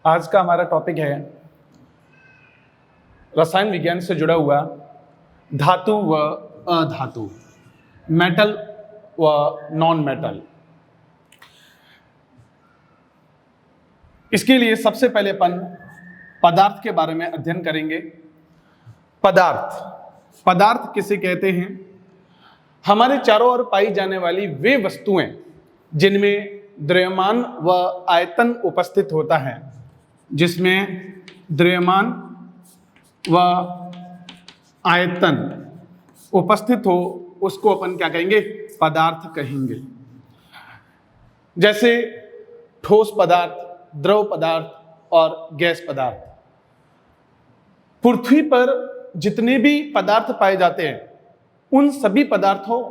आज का हमारा टॉपिक है रसायन विज्ञान से जुड़ा हुआ धातु व अधातु, मेटल व नॉन मेटल। इसके लिए सबसे पहले अपन पदार्थ के बारे में अध्ययन करेंगे। पदार्थ किसे कहते हैं? हमारे चारों ओर पाई जाने वाली वे वस्तुएं जिनमें द्रव्यमान व आयतन उपस्थित होता है, जिसमें द्रव्यमान व आयतन उपस्थित हो, उसको अपन क्या कहेंगे? पदार्थ कहेंगे। जैसे ठोस पदार्थ, द्रव पदार्थ और गैस पदार्थ। पृथ्वी पर जितने भी पदार्थ पाए जाते हैं उन सभी पदार्थों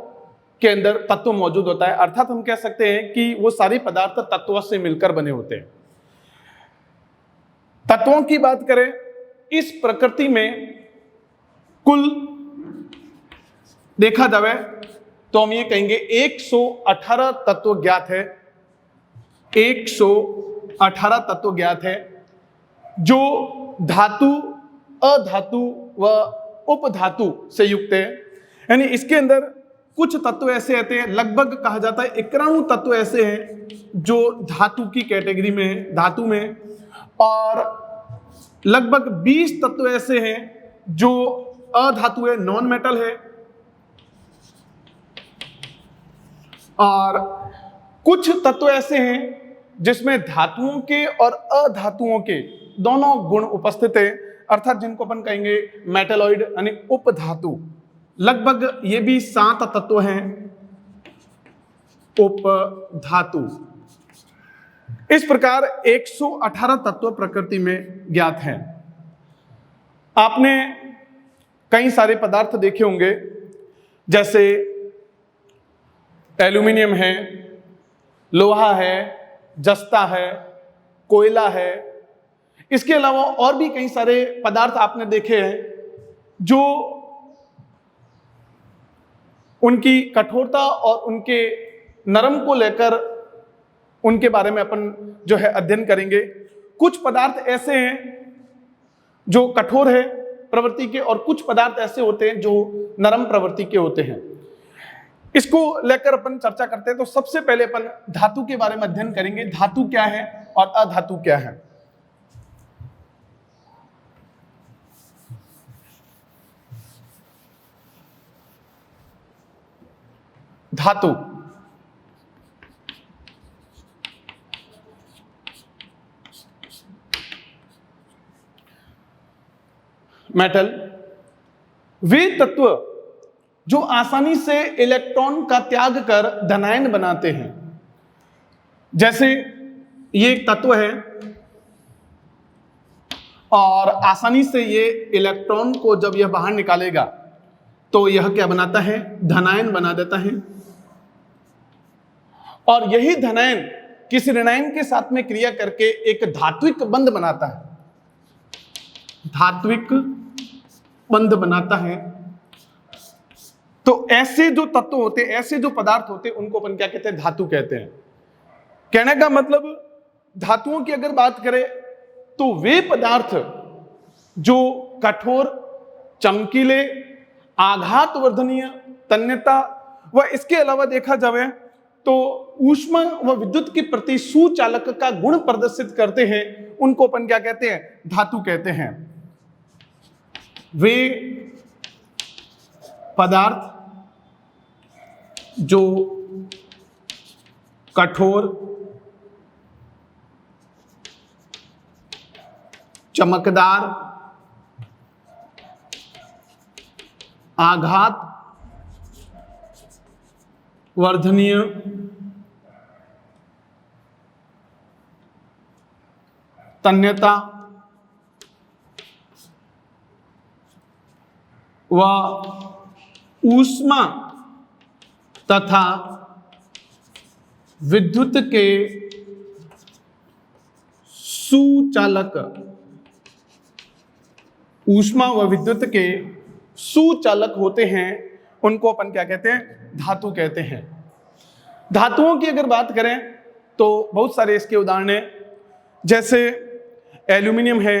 के अंदर तत्व मौजूद होता है, अर्थात हम कह सकते हैं कि वो सारे पदार्थ तत्वों से मिलकर बने होते हैं। तत्वों की बात करें, इस प्रकृति में कुल देखा जाए तो हम ये कहेंगे 118 तत्व ज्ञात है। 118 तत्व ज्ञात है जो धातु, अधातु व उपधातु से युक्त है। यानी इसके अंदर कुछ तत्व ऐसे आते हैं, लगभग कहा जाता है 91 तत्व ऐसे हैं जो धातु की कैटेगरी में है, धातु में, और लगभग 20 तत्व ऐसे हैं जो अधातु है, नॉन मेटल है, और कुछ तत्व ऐसे हैं जिसमें धातुओं के और अधातुओं के दोनों गुण उपस्थित है, अर्थात जिनको अपन कहेंगे मेटलॉइड यानी उपधातु। लगभग ये भी 7 तत्व हैं उपधातु। इस प्रकार 118 तत्व प्रकृति में ज्ञात हैं। आपने कई सारे पदार्थ देखे होंगे, जैसे एल्यूमिनियम है, लोहा है, जस्ता है, कोयला है। इसके अलावा और भी कई सारे पदार्थ आपने देखे हैं जो उनकी कठोरता और उनके नरम को लेकर उनके बारे में अपन जो है अध्ययन करेंगे। कुछ पदार्थ ऐसे हैं जो कठोर है प्रवृत्ति के, और कुछ पदार्थ ऐसे होते हैं जो नरम प्रवृत्ति के होते हैं। इसको लेकर अपन चर्चा करते हैं। तो सबसे पहले अपन धातु के बारे में अध्ययन करेंगे। धातु क्या है और अधातु क्या है? धातु मेटल वे तत्व जो आसानी से इलेक्ट्रॉन का त्याग कर धनायन बनाते हैं। जैसे ये एक तत्व है और आसानी से ये इलेक्ट्रॉन को जब यह बाहर निकालेगा तो यह क्या बनाता है? धनायन बना देता है। और यही धनायन किसी ऋणायन के साथ में क्रिया करके एक धात्विक बंध बनाता है। धात्विक बंध बनाता है। तो ऐसे जो तत्व होते, ऐसे जो पदार्थ होते, उनको अपन क्या कहते हैं? धातु कहते हैं। कहने का मतलब, धातुओं की अगर बात करें तो वे पदार्थ जो कठोर, चमकीले, आघात वर्धनीय, तन्यता व इसके अलावा देखा जाए तो ऊष्मा व विद्युत के प्रति सुचालक का गुण प्रदर्शित करते हैं, उनको अपन क्या कहते हैं? धातु कहते हैं। वे पदार्थ जो कठोर, चमकदार, आघात वर्धनीय, तन्यता व ऊष्मा तथा विद्युत के सुचालक, ऊष्मा व विद्युत के सुचालक होते हैं, उनको अपन क्या कहते हैं? धातु कहते हैं। धातुओं की अगर बात करें तो बहुत सारे इसके उदाहरण हैं। जैसे एल्यूमिनियम है,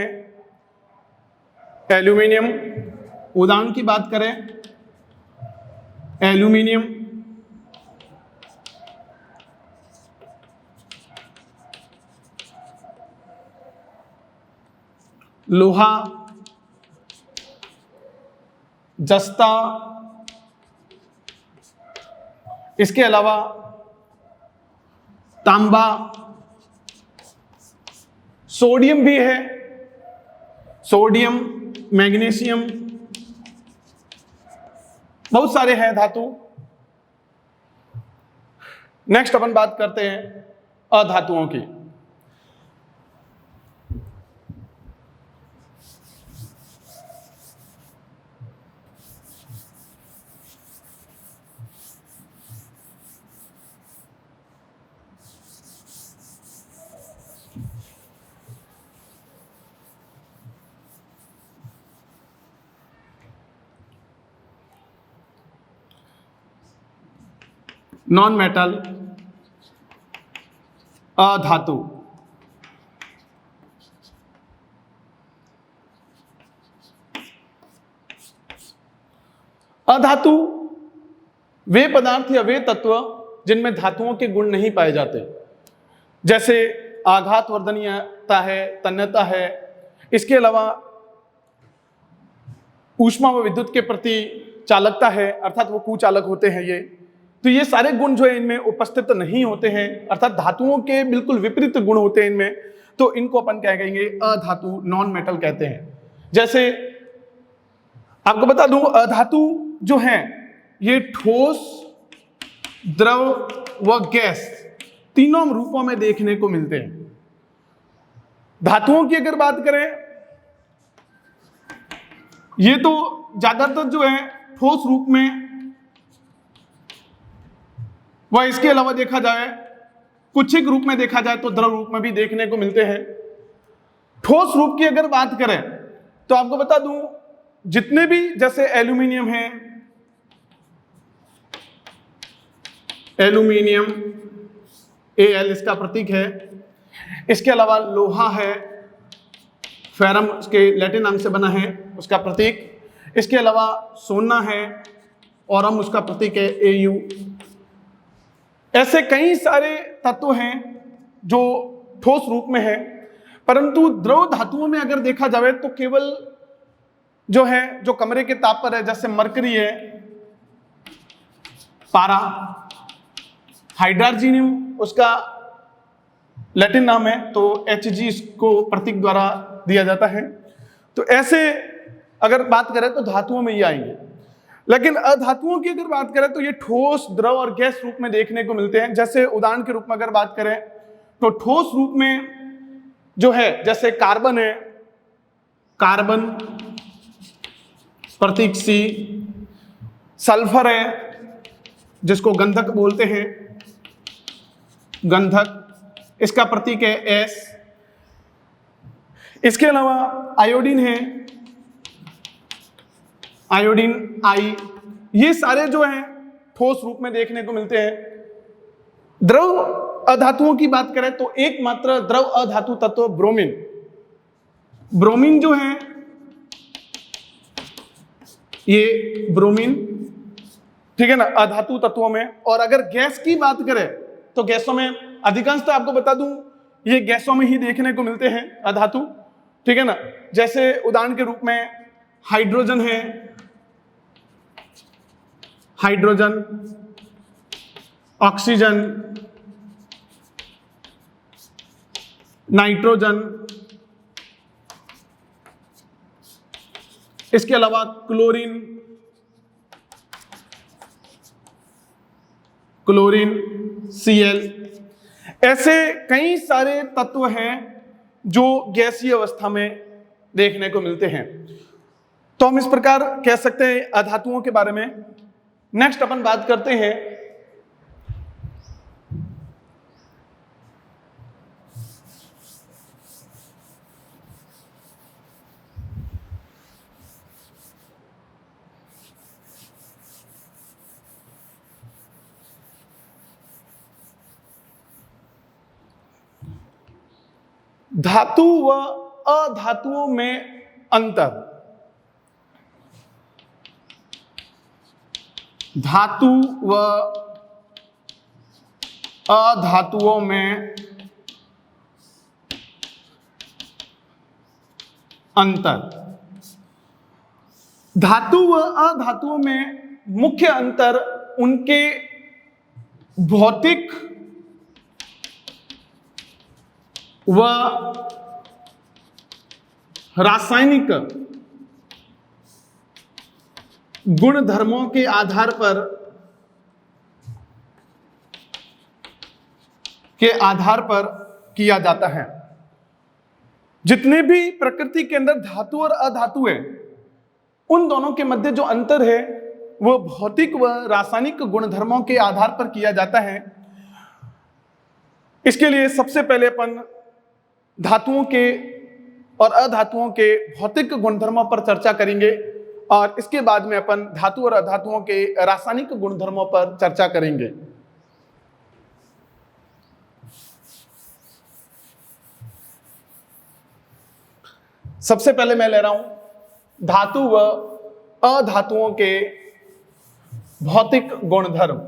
एल्यूमिनियम, उदाहरण की बात करें एल्यूमिनियम, लोहा, जस्ता, इसके अलावा तांबा, सोडियम भी है, सोडियम, मैग्नीशियम, बहुत सारे हैं धातु। नेक्स्ट अपन बात करते हैं अधातुओं की। Non metal, अधातु। अधातु वे पदार्थ या वे तत्व जिनमें धातुओं के गुण नहीं पाए जाते, जैसे आघात वर्धनीयता है, तन्यता है, इसके अलावा ऊष्मा व विद्युत के प्रति चालकता है, अर्थात वो कुचालक होते हैं ये। तो ये सारे गुण जो है इनमें उपस्थित नहीं होते हैं, अर्थात धातुओं के बिल्कुल विपरीत गुण होते हैं इनमें, तो इनको अपन क्या कहेंगे, अधातु, नॉन मेटल कहते हैं। जैसे आपको बता दूं, अधातु जो है ये ठोस, द्रव व गैस तीनों रूपों में देखने को मिलते हैं। धातुओं की अगर बात करें, ये तो ज्यादातर जो है ठोस रूप में, वह इसके अलावा देखा जाए कुछ एक रूप में देखा जाए तो द्रव रूप में भी देखने को मिलते हैं। ठोस रूप की अगर बात करें तो आपको बता दूं, जितने भी जैसे एल्यूमिनियम है, एल्यूमिनियम Al इसका प्रतीक है, इसके अलावा लोहा है, फेरम उसके लैटिन नाम से बना है उसका प्रतीक, इसके अलावा सोना है, औरम उसका प्रतीक है Au। ऐसे कई सारे तत्व हैं जो ठोस रूप में है, परंतु द्रव धातुओं में अगर देखा जाए तो केवल जो है जो कमरे के ताप पर है, जैसे मरकरी है, पारा, हाइड्रोजनियम उसका लैटिन नाम है, तो Hg इसको प्रतीक द्वारा दिया जाता है। तो ऐसे अगर बात करें तो धातुओं में ये आएंगे। लेकिन अधातुओं की अगर बात करें तो ये ठोस, द्रव और गैस रूप में देखने को मिलते हैं। जैसे उदाहरण के रूप में अगर बात करें तो ठोस रूप में जो है जैसे कार्बन है, कार्बन प्रतीक C, सल्फर है जिसको गंधक बोलते हैं, गंधक इसका प्रतीक है S। इसके अलावा आयोडीन है, आयोडीन I। ये सारे जो हैं ठोस रूप में देखने को मिलते हैं। द्रव अधातुओं की बात करें तो एकमात्र द्रव अधातु तत्व ब्रोमीन, ब्रोमीन जो है ये ब्रोमीन, ठीक है ना, अधातु तत्वों में। और अगर गैस की बात करें तो गैसों में अधिकांशतः आपको बता दूं ये गैसों में ही देखने को मिलते हैं अधातु, ठीक है ना। जैसे उदाहरण के रूप में हाइड्रोजन है, हाइड्रोजन, ऑक्सीजन, नाइट्रोजन, इसके अलावा क्लोरीन, क्लोरीन Cl। ऐसे कई सारे तत्व हैं जो गैसीय अवस्था में देखने को मिलते हैं। तो हम इस प्रकार कह सकते हैं अधातुओं के बारे में। नेक्स्ट अपन बात करते हैं धातु व अधातुओं में अंतर, धातु व अधातुओं में अंतर। धातु व अधातुओं में मुख्य अंतर उनके भौतिक व रासायनिक गुणधर्मों के आधार पर किया जाता है। जितने भी प्रकृति के अंदर धातु और अधातु है, उन दोनों के मध्य जो अंतर है वो भौतिक व रासायनिक गुणधर्मों के आधार पर किया जाता है। इसके लिए सबसे पहले अपन धातुओं के और अधातुओं के भौतिक गुणधर्मों पर चर्चा करेंगे और इसके बाद में अपन धातु और अधातुओं के रासायनिक गुणधर्मों पर चर्चा करेंगे। सबसे पहले मैं ले रहा हूं धातु व अधातुओं के भौतिक गुणधर्म।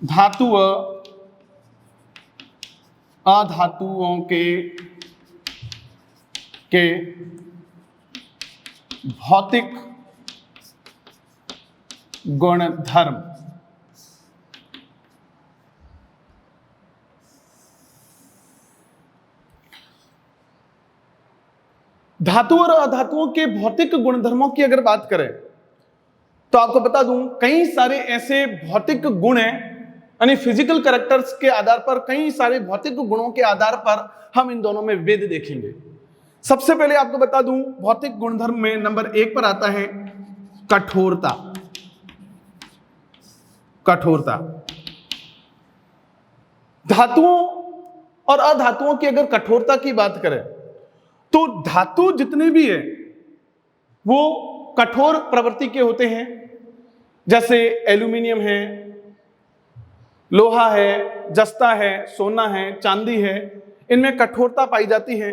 धातु व अधातुओं के भौतिक गुणधर्म। धातु और अधातुओं के भौतिक गुणधर्मों की अगर बात करें तो आपको बता दूं कई सारे ऐसे भौतिक गुण हैं, यानी फिजिकल कैरेक्टर्स के आधार पर, कई सारे भौतिक गुणों के आधार पर हम इन दोनों में भेद देखेंगे। सबसे पहले आपको बता दूं भौतिक गुणधर्म में नंबर 1 पर आता है कठोरता। कठोरता। धातुओं और अधातुओं की अगर कठोरता की बात करें तो धातु जितने भी है वो कठोर प्रवृत्ति के होते हैं, जैसे एल्यूमिनियम है, लोहा है, जस्ता है, सोना है, चांदी है, इनमें कठोरता पाई जाती है।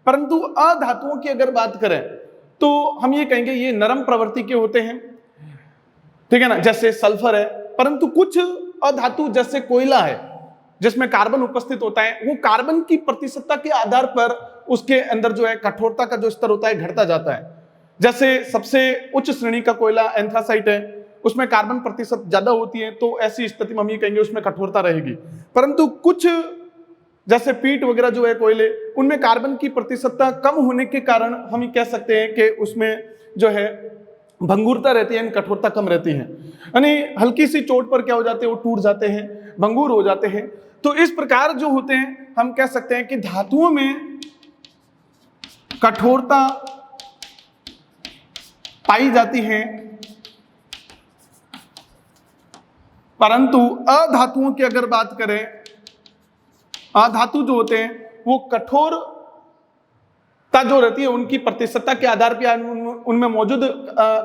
परंतु अधातुओं की अगर बात करें तो हम ये कहेंगे ये नरम प्रवृत्ति के होते हैं, ठीक है ना, जैसे सल्फर है। परंतु कुछ अधातु जैसे कोयला है जिसमें कार्बन उपस्थित होता है, वो कार्बन की प्रतिशतता के आधार पर उसके अंदर जो है कठोरता का जो स्तर होता है घटता जाता है। जैसे सबसे उच्च श्रेणी का कोयला एंथ्रासाइट है, उसमें कार्बन प्रतिशत ज्यादा होती है, तो ऐसी स्थिति में हम ये कहेंगे उसमें कठोरता रहेगी। परंतु कुछ जैसे पीट वगैरह जो है कोयले, उनमें कार्बन की प्रतिशतता कम होने के कारण हम ये कह सकते हैं कि उसमें जो है भंगुरता रहती है, कठोरता कम रहती है। यानी हल्की सी चोट पर क्या हो जाते हैं, वो टूट जाते हैं, भंगुर हो जाते हैं। तो इस प्रकार जो होते हैं हम कह सकते हैं कि धातुओं में कठोरता पाई जाती है, परंतु अधातुओं की अगर बात करें, अधातु जो होते हैं वो कठोरता जो रहती है उनकी प्रतिशतता के आधार पर, उनमें मौजूद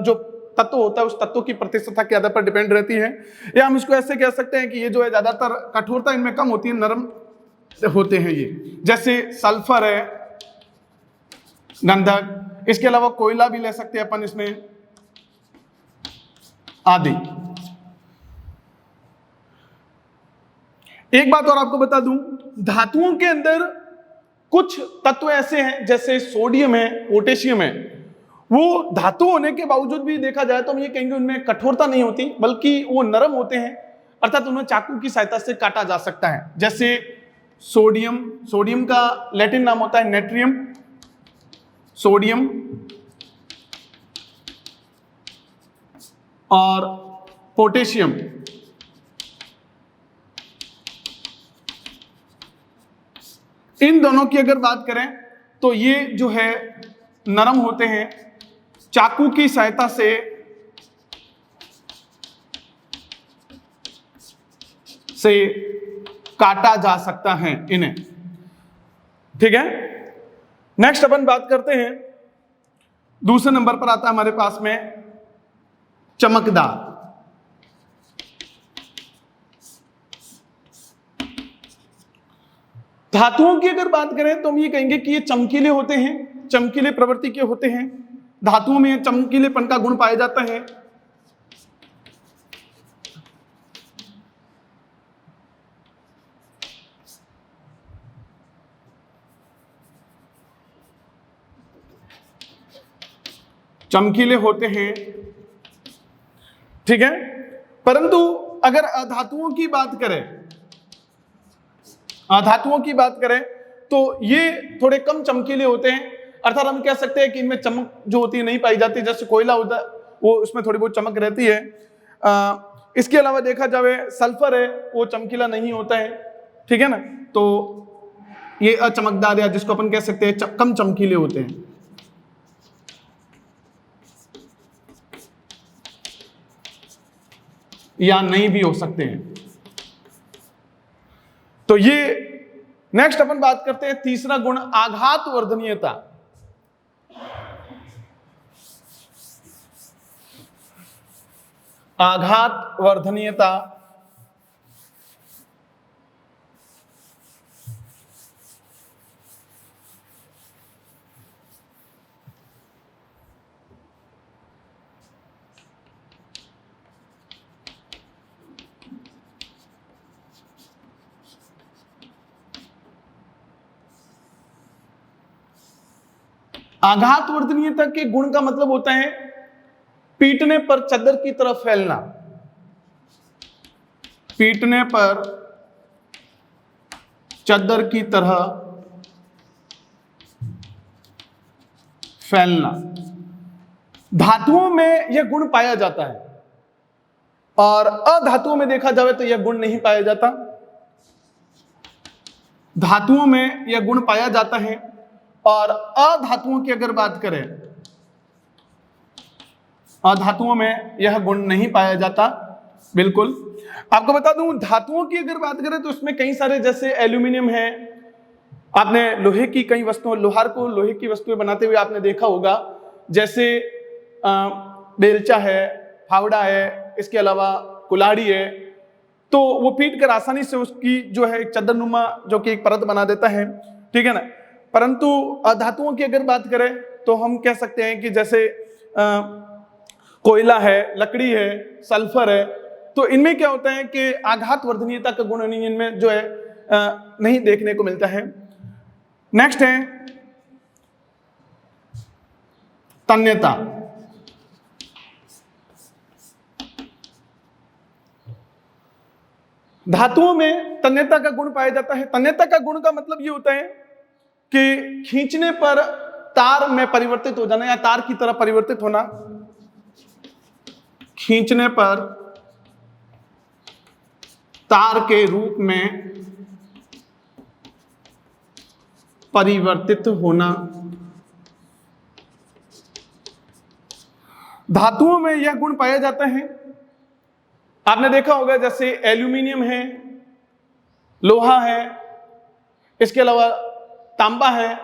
जो तत्व होता है उस तत्व की प्रतिशतता के आधार पर डिपेंड रहती है। या हम इसको ऐसे कह सकते हैं कि ये जो है ज्यादातर कठोरता इनमें कम होती है, नरम होते हैं ये। जैसे सल्फर है, गंधक, इसके अलावा कोयला भी ले सकते हैं अपन इसमें, आदि। एक बात और आपको बता दूं, धातुओं के अंदर कुछ तत्व ऐसे हैं जैसे सोडियम है, पोटेशियम है, वो धातु होने के बावजूद भी देखा जाए तो हम ये कहेंगे उनमें कठोरता नहीं होती, बल्कि वो नरम होते हैं, अर्थात उन्हें चाकू की सहायता से काटा जा सकता है। जैसे सोडियम, सोडियम का लैटिन नाम होता है नेट्रियम, सोडियम, और पोटेशियम। इन दोनों की अगर बात करें तो ये जो है नरम होते हैं, चाकू की सहायता से काटा जा सकता है इन्हें, ठीक है। नेक्स्ट अपन बात करते हैं, दूसरे नंबर पर आता है हमारे पास में चमकदार। धातुओं की अगर बात करें तो हम ये कहेंगे कि ये चमकीले होते हैं, चमकीले प्रवृत्ति के होते हैं, धातुओं में चमकीलेपन का गुण पाया जाता है। चमकीले होते हैं, ठीक है। परंतु अगर अधातुओं की बात करें, अधातुओं की बात करें तो ये थोड़े कम चमकीले होते हैं, अर्थात हम कह सकते हैं कि इनमें चमक जो होती है नहीं पाई जाती। जैसे कोयला होता है वो उसमें थोड़ी बहुत चमक रहती है। इसके अलावा देखा जाए सल्फर है, वो चमकीला नहीं होता है, ठीक है ना। तो ये अचमकदार या जिसको अपन कह सकते हैं कम चमकीले होते हैं। या नहीं भी हो सकते हैं। तो ये नेक्स्ट अपन बात करते हैं तीसरा गुण, आघात वर्धनीयता। आघात वर्धनीयता आघात वर्धनीयता के गुण का मतलब होता है पीटने पर चादर की तरह फैलना। पीटने पर चादर की तरह फैलना। धातुओं में यह गुण पाया जाता है और अधातुओं में देखा जाए तो यह गुण नहीं पाया जाता। धातुओं में यह गुण पाया जाता है और अधातुओं की अगर बात करें, अधातुओं में यह गुण नहीं पाया जाता। बिल्कुल आपको बता दूं, धातुओं की अगर बात करें तो उसमें कई सारे, जैसे एल्यूमिनियम है, आपने लोहे की कई वस्तुओं, लोहार को लोहे की वस्तुएं बनाते हुए आपने देखा होगा, जैसे बेलचा है, फावड़ा है, इसके अलावा कुल्हाड़ी है। तो वो पीट कर आसानी से उसकी जो है चादरनुमा जो कि एक परत बना देता है, ठीक है ना। परंतु अधातुओं की अगर बात करें तो हम कह सकते हैं कि जैसे कोयला है, लकड़ी है, सल्फर है, तो इनमें क्या होता है कि आघात वर्धनीयता का गुण इनमें जो है नहीं देखने को मिलता है। नेक्स्ट है तन्यता। धातुओं में तन्यता का गुण पाया जाता है। तन्यता का गुण का मतलब ये होता है कि खींचने पर तार में परिवर्तित हो जाना या तार की तरह परिवर्तित होना। खींचने पर तार के रूप में परिवर्तित होना। धातुओं में यह गुण पाया जाता है। आपने देखा होगा जैसे एल्यूमिनियम है, लोहा है, इसके अलावा तांबा है,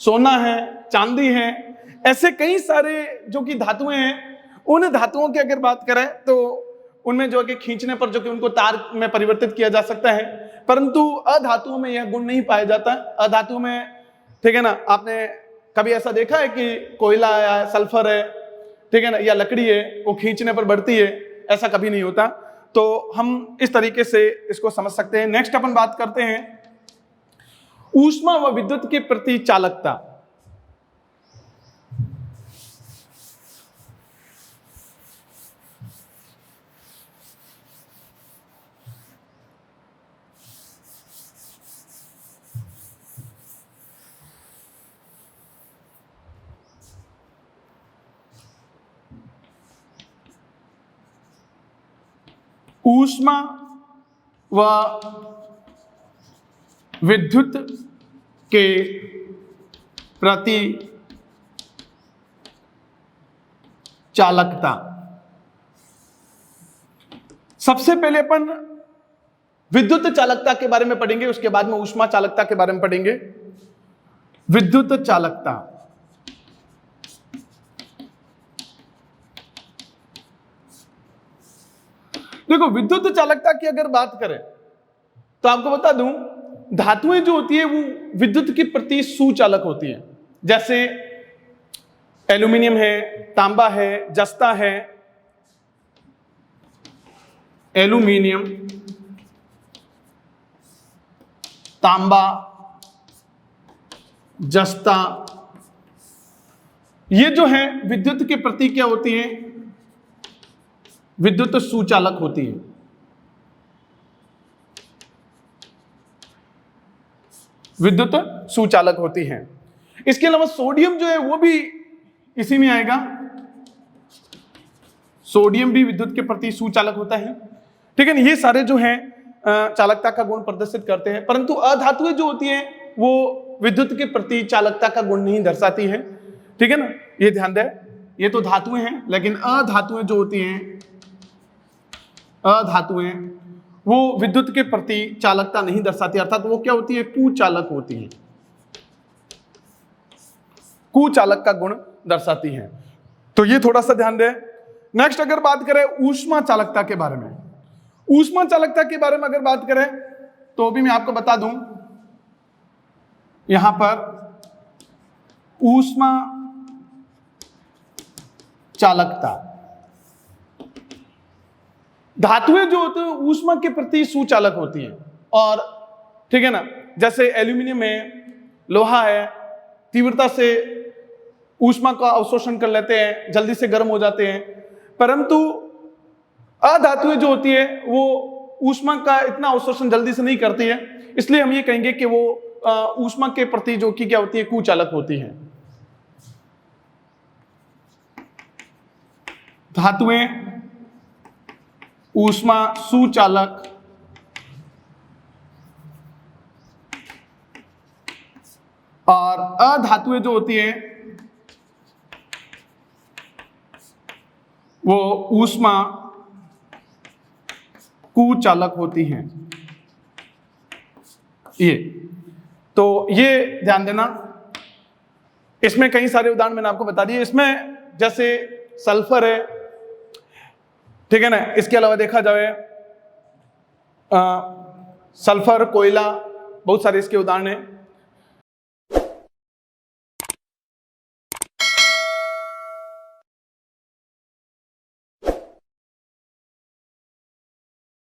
सोना है, चांदी है, ऐसे कई सारे जो कि धातुएं हैं। उन धातुओं की अगर बात करें तो उनमें जो कि खींचने पर जो कि उनको तार में परिवर्तित किया जा सकता है, परंतु अधातुओं में यह गुण नहीं पाया जाता। अधातुओं में, ठीक है ना, आपने कभी ऐसा देखा है कि कोयला या सल्फर है, ठीक है ना, या लकड़ी है, वो खींचने पर बढ़ती है? ऐसा कभी नहीं होता। तो हम इस तरीके से इसको समझ सकते हैं। नेक्स्ट अपन बात करते हैं ऊष्मा व विद्युत के प्रति चालकता। ऊष्मा व विद्युत के प्रति चालकता। सबसे पहले अपन विद्युत चालकता के बारे में पढ़ेंगे, उसके बाद में ऊष्मा चालकता के बारे में पढ़ेंगे। विद्युत चालकता, देखो विद्युत चालकता की अगर बात करें तो आपको बता दूं, धातुएं जो होती है वो विद्युत के प्रति सुचालक होती है। जैसे एल्यूमिनियम है, तांबा है, जस्ता है, एल्यूमिनियम, तांबा, जस्ता, ये जो है विद्युत के प्रति क्या होती है, विद्युत सुचालक होती है। विद्युत सुचालक होती है। इसके अलावा सोडियम जो है वो भी इसी में आएगा। सोडियम भी विद्युत के प्रति सुचालक होता है, ठीक है ना। ये सारे जो हैं चालकता का गुण प्रदर्शित करते हैं, परंतु अधातुएं जो होती हैं वो विद्युत के प्रति चालकता का गुण नहीं दर्शाती है, ठीक है ना। ये ध्यान दें, ये तो धातुएं हैं, लेकिन अधातुएं जो होती हैं, अधातुएं वो विद्युत के प्रति चालकता नहीं दर्शाती, अर्थात वो क्या होती है, कुचालक होती है, कुचालक का गुण दर्शाती है। तो ये थोड़ा सा ध्यान दें। नेक्स्ट अगर बात करें ऊष्मा चालकता के बारे में, ऊष्मा चालकता के बारे में अगर बात करें तो भी मैं आपको बता दूं, यहां पर ऊष्मा चालकता, धातुएं जो होती हैं ऊष्मा के प्रति सुचालक होती हैं, और ठीक है ना, जैसे एल्यूमिनियम है, लोहा है, तीव्रता से ऊष्मा का अवशोषण कर लेते हैं, जल्दी से गर्म हो जाते हैं। परंतु अधातुएं जो होती है वो ऊष्मा का इतना अवशोषण जल्दी से नहीं करती है, इसलिए हम ये कहेंगे कि वो ऊष्मा के प्रति जो कि क्या होती है, कुचालक होती है। धातुएं ऊष्मा सुचालक और अधातुएं जो होती है वो ऊष्मा कुचालक होती हैं। ये तो ये ध्यान देना। इसमें कई सारे उदाहरण मैंने आपको बता दिए। इसमें जैसे सल्फर है, ठीक है ना। इसके अलावा देखा जाए सल्फर, कोयला, बहुत सारे इसके उदाहरण हैं।